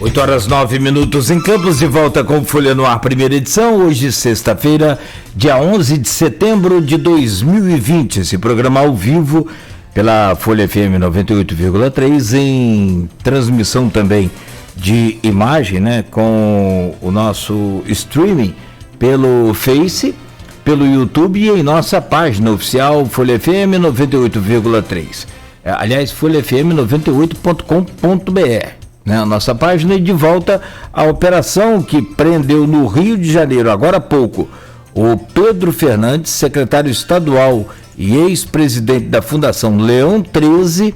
8h09 em Campos, de volta com Folha no Ar, primeira edição, hoje sexta-feira, dia 11 de setembro de 2020, esse programa ao vivo pela Folha FM 98,3, em transmissão também de imagem, né, com o nosso streaming pelo Face, pelo YouTube e em nossa página oficial Folha FM 98,3, aliás, folhafm98.com.br. A nossa página. E de volta à operação que prendeu no Rio de Janeiro, agora há pouco, o Pedro Fernandes, secretário estadual e ex-presidente da Fundação Leão 13,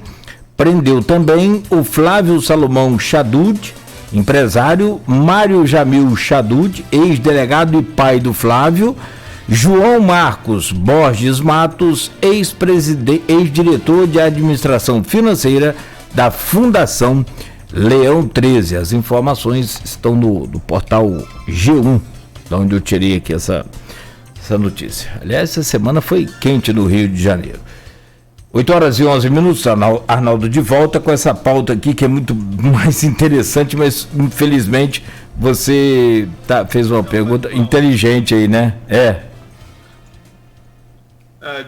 prendeu também o Flávio Salomão Chadud, empresário, Mário Jamil Chadud, ex-delegado e pai do Flávio, João Marcos Borges Matos, ex-diretor de administração financeira da Fundação Leão 13. As informações estão no portal G1, de onde eu tirei aqui essa notícia. Aliás, essa semana foi quente no Rio de Janeiro. 8h11, Arnaldo de volta com essa pauta aqui que é muito mais interessante, mas infelizmente você fez uma pergunta inteligente aí, né?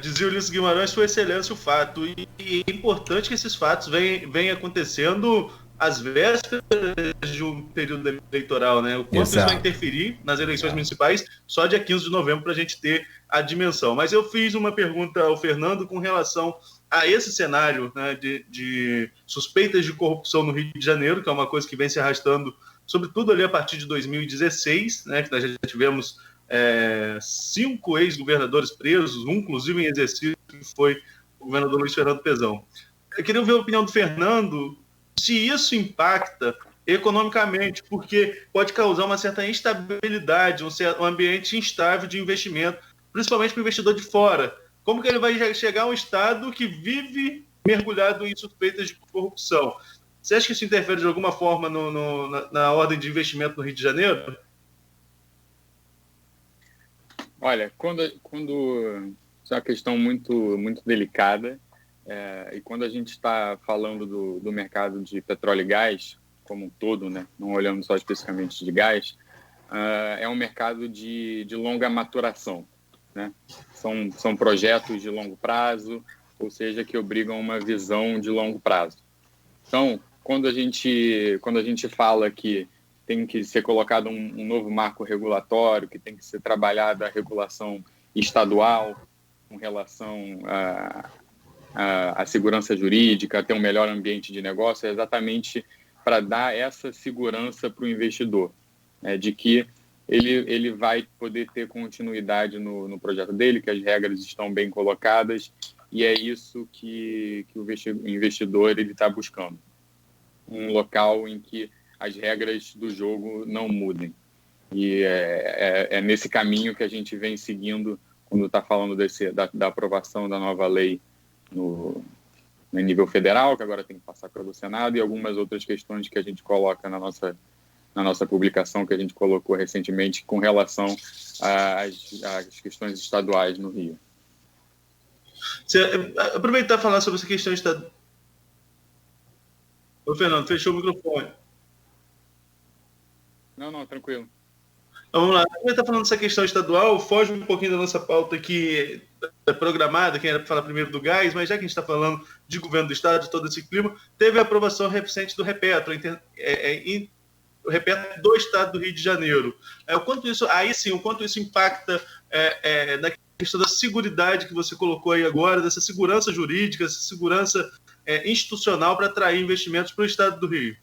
Dizia o Ulisses Guimarães, Sua Excelência, o fato. E é importante que esses fatos venham acontecendo às vésperas de um período eleitoral, né? O quanto isso vai interferir nas eleições municipais, só dia 15 de novembro para a gente ter a dimensão. Mas eu fiz uma pergunta ao Fernando com relação a esse cenário, né, de suspeitas de corrupção no Rio de Janeiro, que é uma coisa que vem se arrastando, sobretudo ali a partir de 2016, né, que nós já tivemos 5 ex-governadores presos, um inclusive em exercício, que foi o governador Luiz Fernando Pezão. Eu queria ouvir a opinião do Fernando, se isso impacta economicamente, porque pode causar uma certa instabilidade, um ambiente instável de investimento, principalmente para o investidor de fora. Como que ele vai chegar a um estado que vive mergulhado em suspeitas de corrupção? Você acha que isso interfere de alguma forma na ordem de investimento no Rio de Janeiro? Olha, quando isso é uma questão muito, muito delicada, e quando a gente está falando do mercado de petróleo e gás como um todo, né, não olhando só especificamente de gás, é um mercado de longa maturação, né? São projetos de longo prazo, ou seja, que obrigam uma visão de longo prazo. Então, quando a gente fala que tem que ser colocado um novo marco regulatório, que tem que ser trabalhada a regulação estadual com relação a segurança jurídica, ter um melhor ambiente de negócio, é exatamente para dar essa segurança para o investidor, né, de que ele vai poder ter continuidade no projeto dele, que as regras estão bem colocadas, e é isso que o investidor está buscando. Um local em que as regras do jogo não mudem. E é nesse caminho que a gente vem seguindo quando está falando da aprovação da nova lei no nível federal, que agora tem que passar pelo Senado, e algumas outras questões que a gente coloca na nossa publicação, que a gente colocou recentemente com relação às questões estaduais no Rio. Aproveitar e falar sobre essa questão estadual. Ô, Fernando, fechou o microfone. Não, tranquilo. Então, vamos lá. A gente está falando dessa questão estadual, foge um pouquinho da nossa pauta que é programada, quem era para falar primeiro do gás, mas já que a gente está falando de governo do estado, de todo esse clima, teve a aprovação recente do Repetro, o Repetro do estado do Rio de Janeiro. O quanto isso impacta na questão da seguridade que você colocou aí agora, dessa segurança jurídica, essa segurança institucional para atrair investimentos para o estado do Rio?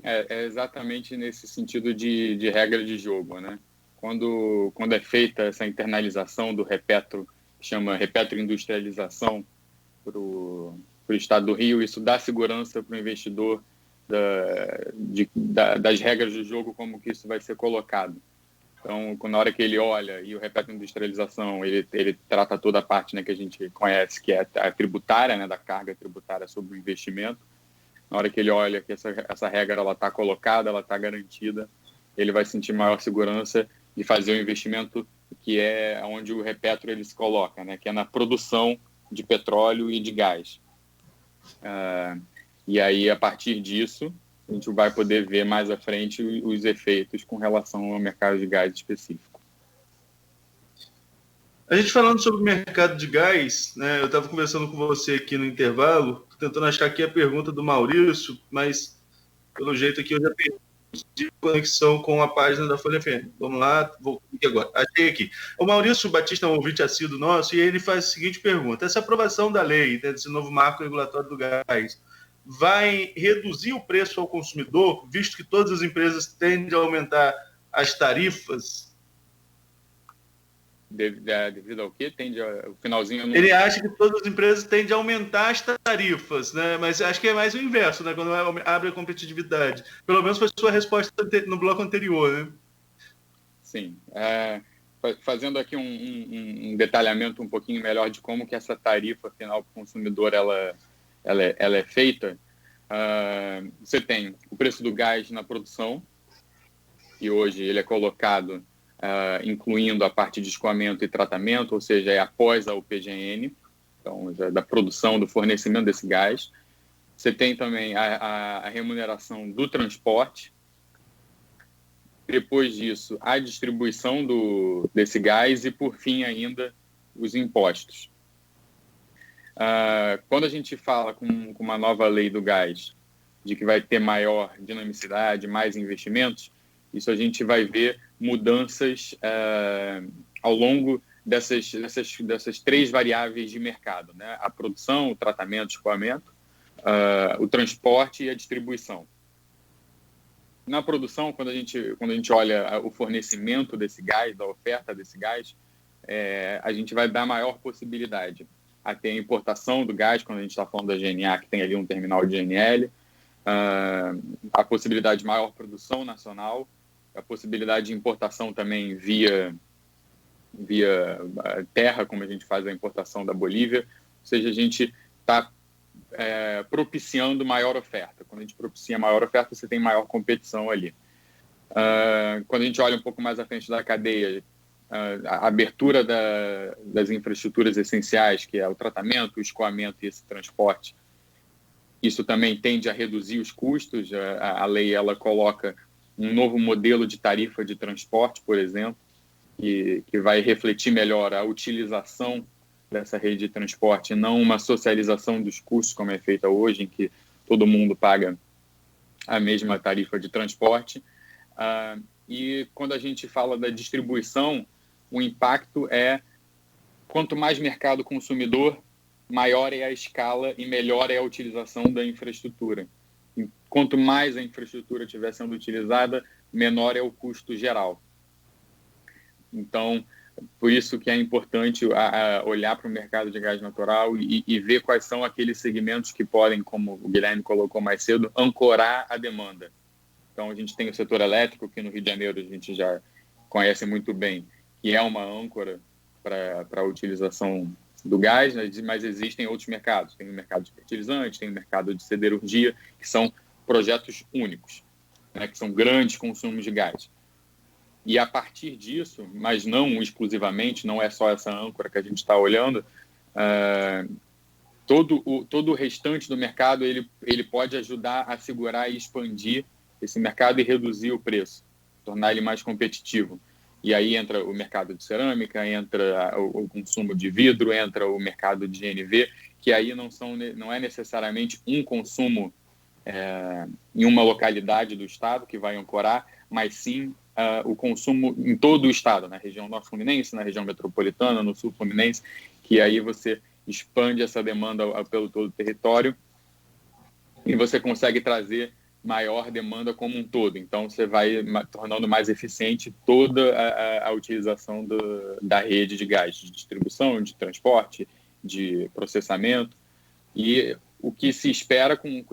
É exatamente nesse sentido de regra de jogo, né? Quando é feita essa internalização do Repetro, que chama Repetro Industrialização, para o estado do Rio, isso dá segurança para o investidor das regras do jogo, como que isso vai ser colocado. Então, na hora que ele olha, e o Repetro Industrialização, ele trata toda a parte, né, que a gente conhece, que é a tributária, né, da carga tributária sobre o investimento. Na hora que ele olha que essa regra está colocada, ela está garantida, ele vai sentir maior segurança de fazer o investimento que é onde o Repetro ele se coloca, né, que é na produção de petróleo e de gás. E aí, a partir disso, a gente vai poder ver mais à frente os efeitos com relação ao mercado de gás específico. A gente falando sobre o mercado de gás, né, eu estava conversando com você aqui no intervalo, tentando achar aqui a pergunta do Maurício, mas pelo jeito aqui eu já perdi conexão com a página da Folha FM. Vamos lá, vou aqui agora. Achei aqui. O Maurício Batista é um ouvinte assíduo nosso e ele faz a seguinte pergunta: essa aprovação da lei, né, desse novo marco regulatório do gás, vai reduzir o preço ao consumidor, visto que todas as empresas tendem a aumentar as tarifas? Devido ao quê? O finalzinho... Ele acha que todas as empresas tendem a aumentar as tarifas, né? Mas acho que é mais o inverso, né? Quando abre a competitividade. Pelo menos foi a sua resposta no bloco anterior, né? Sim. Fazendo aqui um detalhamento um pouquinho melhor de como que essa tarifa final para o consumidor ela é feita, você tem o preço do gás na produção, e hoje ele é colocado incluindo a parte de escoamento e tratamento, ou seja, é após a UPGN, então já da produção, do fornecimento desse gás. Você tem também a remuneração do transporte. Depois disso, a distribuição desse gás e, por fim, ainda os impostos. Quando a gente fala com uma nova lei do gás, de que vai ter maior dinamicidade, mais investimentos, isso a gente vai ver mudanças ao longo dessas três variáveis de mercado, né? A produção, o tratamento, o escoamento, o transporte e a distribuição. Na produção, quando a gente olha o fornecimento desse gás, da oferta desse gás, a gente vai dar maior possibilidade a ter a importação do gás, quando a gente está falando da GNA, que tem ali um terminal de GNL, a possibilidade de maior produção nacional, a possibilidade de importação também via terra, como a gente faz a importação da Bolívia, ou seja, a gente está propiciando maior oferta. Quando a gente propicia maior oferta, você tem maior competição ali. Quando a gente olha um pouco mais à frente da cadeia, a abertura das infraestruturas essenciais, que é o tratamento, o escoamento e esse transporte, isso também tende a reduzir os custos. A lei ela coloca um novo modelo de tarifa de transporte, por exemplo, que vai refletir melhor a utilização dessa rede de transporte, não uma socialização dos custos, como é feita hoje, em que todo mundo paga a mesma tarifa de transporte. E quando a gente fala da distribuição, o impacto quanto mais mercado consumidor, maior é a escala e melhor é a utilização da infraestrutura. E quanto mais a infraestrutura estiver sendo utilizada, menor é o custo geral. Então, por isso que é importante olhar para o mercado de gás natural e ver quais são aqueles segmentos que podem, como o Guilherme colocou mais cedo, ancorar a demanda. Então, a gente tem o setor elétrico, que no Rio de Janeiro a gente já conhece muito bem, que é uma âncora para a utilização do gás, mas existem outros mercados. Tem o mercado de fertilizantes, tem o mercado de siderurgia, que são projetos únicos, né, que são grandes consumos de gás. E a partir disso, mas não exclusivamente, não é só essa âncora que a gente está olhando, todo o restante do mercado ele pode ajudar a segurar e expandir esse mercado e reduzir o preço, tornar ele mais competitivo. E aí entra o mercado de cerâmica, entra o consumo de vidro, entra o mercado de GNV, que aí não é necessariamente um consumo em uma localidade do estado que vai ancorar, mas sim o consumo em todo o estado, na região norte fluminense, na região metropolitana, no sul fluminense, que aí você expande essa demanda pelo todo o território e você consegue trazer maior demanda como um todo. Então, você vai tornando mais eficiente toda a utilização da rede de gás, de distribuição, de transporte, de processamento. E o que se espera com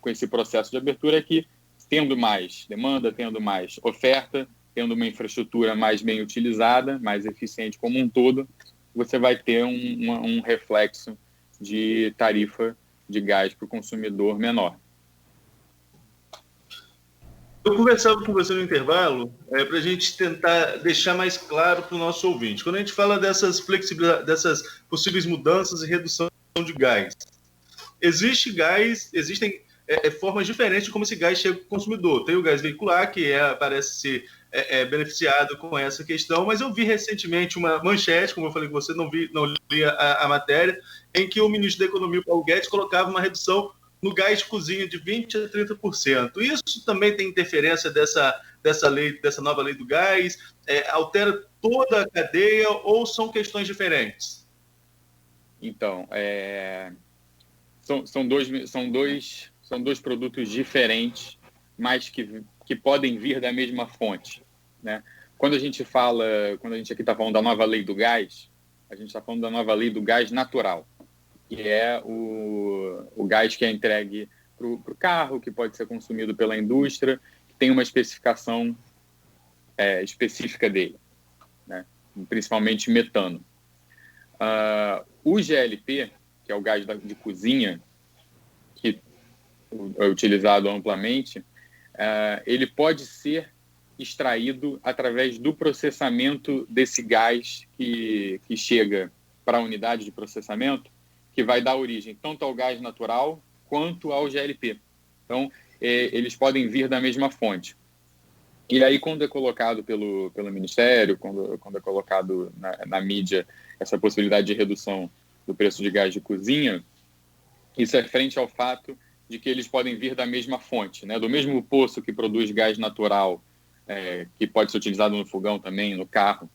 esse processo de abertura é que, tendo mais demanda, tendo mais oferta, tendo uma infraestrutura mais bem utilizada, mais eficiente como um todo, você vai ter um reflexo de tarifa de gás para o consumidor menor. Eu conversava com você no intervalo para a gente tentar deixar mais claro para o nosso ouvinte. Quando a gente fala dessas possíveis mudanças e redução de gás, existem formas diferentes de como esse gás chega ao consumidor. Tem o gás veicular, que parece ser beneficiado com essa questão, mas eu vi recentemente uma manchete, como eu falei com você, não li a matéria, em que o ministro da Economia, Paulo Guedes, colocava uma redução no gás de cozinha de 20% a 30%. Isso também tem interferência dessa nova lei do gás? Altera toda a cadeia ou são questões diferentes? Então, são dois produtos diferentes, mas que podem vir da mesma fonte, né? Quando a gente aqui está falando da nova lei do gás, a gente está falando da nova lei do gás natural, que é o gás que é entregue para o carro, que pode ser consumido pela indústria, que tem uma especificação específica dele, né? Principalmente metano. O GLP, que é o gás de cozinha, que é utilizado amplamente, ele pode ser extraído através do processamento desse gás que chega para a unidade de processamento, que vai dar origem tanto ao gás natural quanto ao GLP. Então, eles podem vir da mesma fonte. E aí, quando é colocado pelo Ministério, quando é colocado na mídia essa possibilidade de redução do preço de gás de cozinha, isso é frente ao fato de que eles podem vir da mesma fonte, né? Do mesmo poço que produz gás natural, que pode ser utilizado no fogão também, no carro,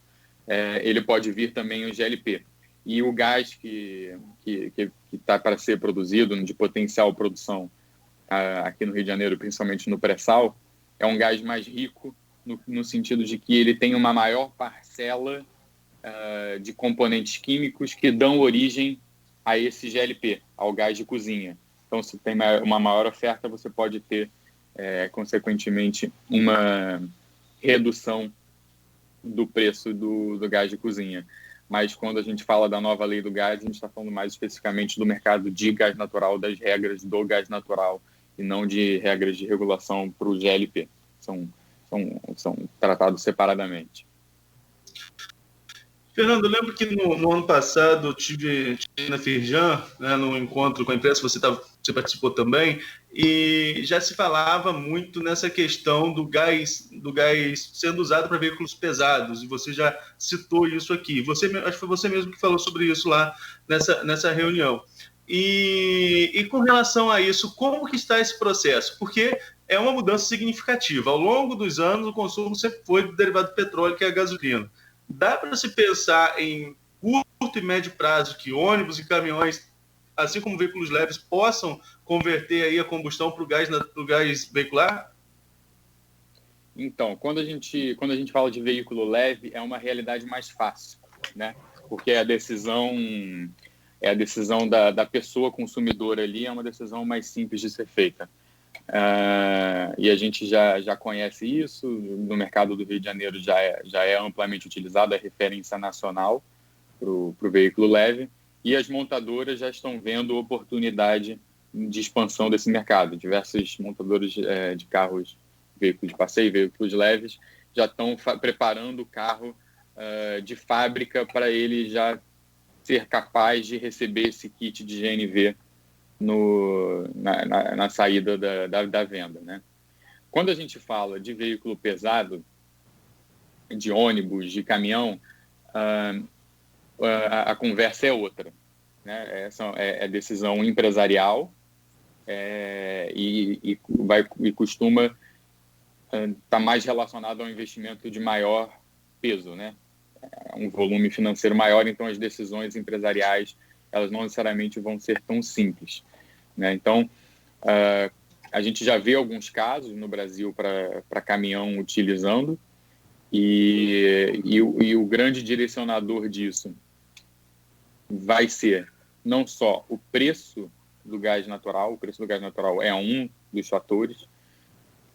ele pode vir também o GLP. E o gás que está para ser produzido, de potencial produção aqui no Rio de Janeiro, principalmente no pré-sal, é um gás mais rico no sentido de que ele tem uma maior parcela de componentes químicos que dão origem a esse GLP, ao gás de cozinha. Então, se tem uma maior oferta, você pode ter, consequentemente, uma redução do preço do gás de cozinha. Mas quando a gente fala da nova lei do gás, a gente está falando mais especificamente do mercado de gás natural, das regras do gás natural, e não de regras de regulação para o GLP. São tratados separadamente. Fernando, eu lembro que no ano passado eu tive na Firjan, né, no encontro com a imprensa, você participou também, e já se falava muito nessa questão do gás sendo usado para veículos pesados, e você já citou isso aqui. Acho que foi você mesmo que falou sobre isso lá nessa reunião. E com relação a isso, como que está esse processo? Porque é uma mudança significativa. Ao longo dos anos, o consumo sempre foi do derivado do petróleo, que é a gasolina. Dá para se pensar em curto e médio prazo que ônibus e caminhões, assim como veículos leves, possam converter aí a combustão para o gás veicular? Então, quando a gente fala de veículo leve, é uma realidade mais fácil, né? Porque a decisão da pessoa consumidora ali, é uma decisão mais simples de ser feita. E a gente já conhece isso, no mercado do Rio de Janeiro já é amplamente utilizado, é referência nacional para o veículo leve, e as montadoras já estão vendo oportunidade de expansão desse mercado. Diversos montadores de carros, veículos de passeio, veículos leves, já estão preparando o carro de fábrica para ele já ser capaz de receber esse kit de GNV na saída da venda, né? Quando a gente fala de veículo pesado, de ônibus, de caminhão, a conversa é outra, né? É decisão empresarial e costuma estar mais relacionado ao investimento de maior peso, né? Um volume financeiro maior, então as decisões empresariais elas não necessariamente vão ser tão simples, né? Então, a gente já vê alguns casos no Brasil para caminhão utilizando, e o grande direcionador disso vai ser não só o preço do gás natural, o preço do gás natural é um dos fatores,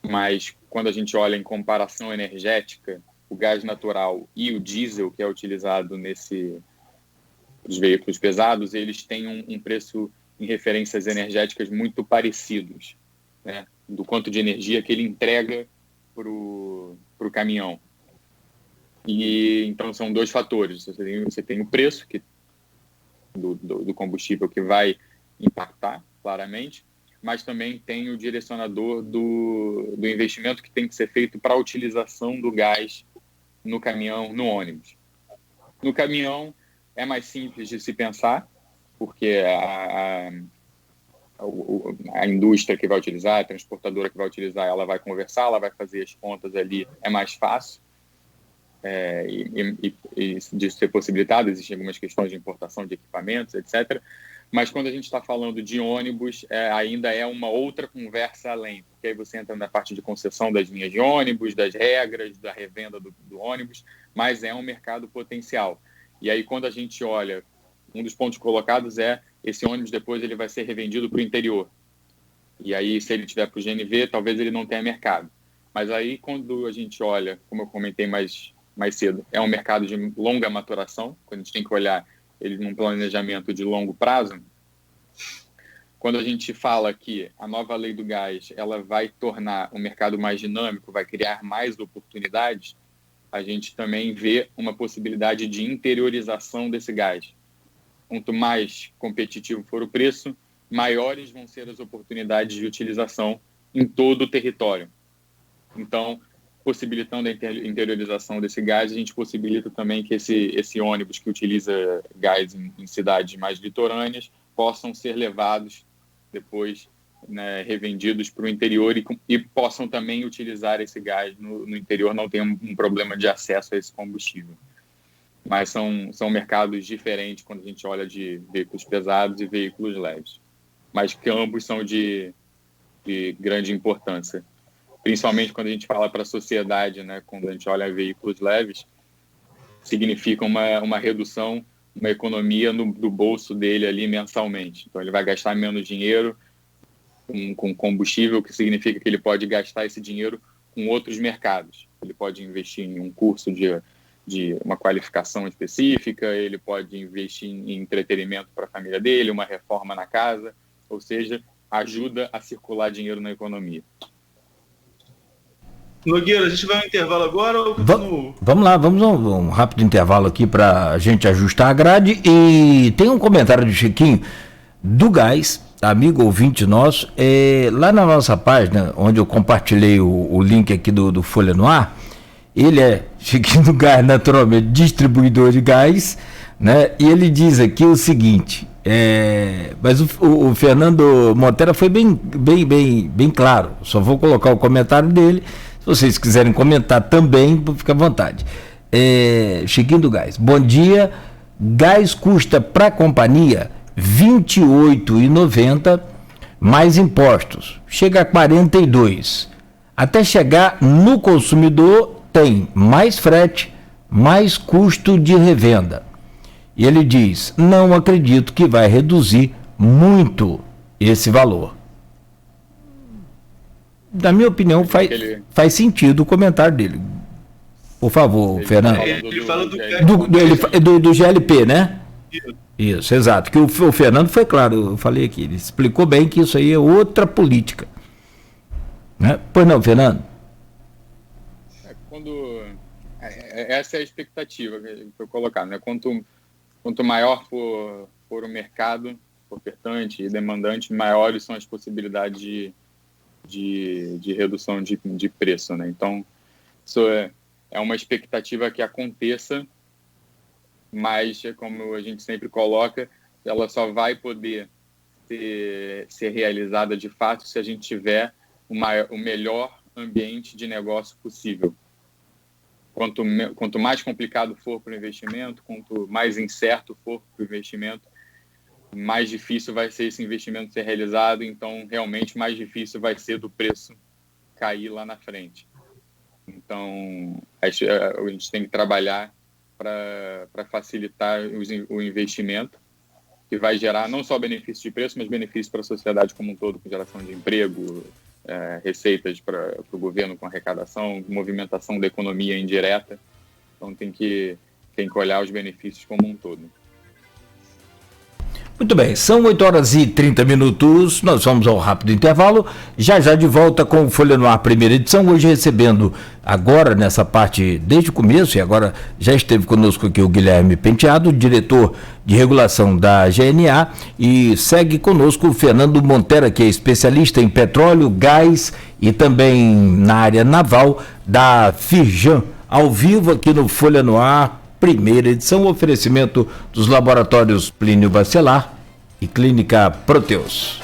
mas quando a gente olha em comparação energética, o gás natural e o diesel que é utilizado os veículos pesados, eles têm um preço em referências energéticas muito parecidos, né? Do quanto de energia que ele entrega para o caminhão. E então são dois fatores. Você tem o preço do combustível, que vai impactar claramente, mas também tem o direcionador do investimento que tem que ser feito para a utilização do gás no caminhão, no ônibus. No caminhão é mais simples de se pensar, porque a indústria que vai utilizar, a transportadora que vai utilizar, ela vai conversar, ela vai fazer as contas ali, é mais fácil. E de ser possibilitado, existem algumas questões de importação de equipamentos, etc. Mas quando a gente está falando de ônibus, ainda é uma outra conversa além, porque aí você entra na parte de concessão das linhas de ônibus, das regras, da revenda do ônibus, mas é um mercado potencial. E aí quando a gente olha, um dos pontos colocados é esse ônibus depois ele vai ser revendido para o interior. E aí se ele tiver para o GNV, talvez ele não tenha mercado. Mas aí quando a gente olha, como eu comentei mais cedo, é um mercado de longa maturação, quando a gente tem que olhar ele num planejamento de longo prazo. Quando a gente fala que a nova lei do gás ela vai tornar o mercado mais dinâmico, vai criar mais oportunidades, a gente também vê uma possibilidade de interiorização desse gás. Quanto mais competitivo for o preço, maiores vão ser as oportunidades de utilização em todo o território. Então, possibilitando a interiorização desse gás, a gente possibilita também que esse ônibus que utiliza gás em cidades mais litorâneas possam ser levados depois, né, revendidos para o interior e possam também utilizar esse gás no interior, não tem um problema de acesso a esse combustível. Mas são mercados diferentes quando a gente olha de veículos pesados e veículos leves, mas que ambos são de grande importância. Principalmente quando a gente fala para a sociedade, né, quando a gente olha veículos leves, significa uma redução, uma economia do bolso dele ali mensalmente. Então ele vai gastar menos dinheiro com combustível, que significa que ele pode gastar esse dinheiro com outros mercados. Ele pode investir em um curso de uma qualificação específica, ele pode investir em entretenimento para a família dele, uma reforma na casa, ou seja, ajuda a circular dinheiro na economia. Nogueira, a gente vai ao intervalo agora ou vamos lá, vamos a um rápido intervalo aqui para a gente ajustar a grade. E tem um comentário de Chiquinho do Gás, amigo ouvinte nosso, lá na nossa página, onde eu compartilhei o link aqui do Folha no Ar. Ele é Chiquinho do Gás, naturalmente, distribuidor de gás, né? E ele diz aqui o seguinte, mas o Fernando Montera foi bem claro, só vou colocar o comentário dele. Se vocês quiserem comentar também, fica à vontade. Chiquinho do Gás. Bom dia. Gás custa para a companhia R$ 28,90 mais impostos. Chega a R$ 42. Até chegar no consumidor tem mais frete, mais custo de revenda. E ele diz, não acredito que vai reduzir muito esse valor. Na minha opinião, faz sentido o comentário dele. Por favor, Fernando. Ele fala do GLP, né? Isso, exato. Que o Fernando foi claro, eu falei aqui, ele explicou bem que isso aí é outra política. Né? Pois não, Fernando? Essa é a expectativa que eu colocar, né? Quanto maior for o mercado, ofertante e demandante, maiores são as possibilidades de redução de preço, né? Então, isso é uma expectativa que aconteça, mas, como a gente sempre coloca, ela só vai poder ser realizada de fato se a gente tiver o melhor ambiente de negócio possível. Quanto mais complicado for para o investimento, quanto mais incerto for para o investimento, mais difícil vai ser esse investimento ser realizado, então realmente mais difícil vai ser do preço cair lá na frente. Então a gente tem que trabalhar para facilitar o investimento, que vai gerar não só benefício de preço, mas benefício para a sociedade como um todo, com geração de emprego, receitas para o governo com arrecadação, movimentação da economia indireta. Então tem que olhar os benefícios como um todo. Muito bem, são 8h30, nós vamos ao rápido intervalo, já de volta com o Folha no Ar, primeira edição, hoje recebendo agora nessa parte, desde o começo, e agora já esteve conosco aqui o Guilherme Penteado, diretor de regulação da GNA, e segue conosco o Fernando Montera, que é especialista em petróleo, gás e também na área naval da Firjan, ao vivo aqui no Folha no Ar, primeira edição, oferecimento dos laboratórios Plínio Bacelar e Clínica Proteus.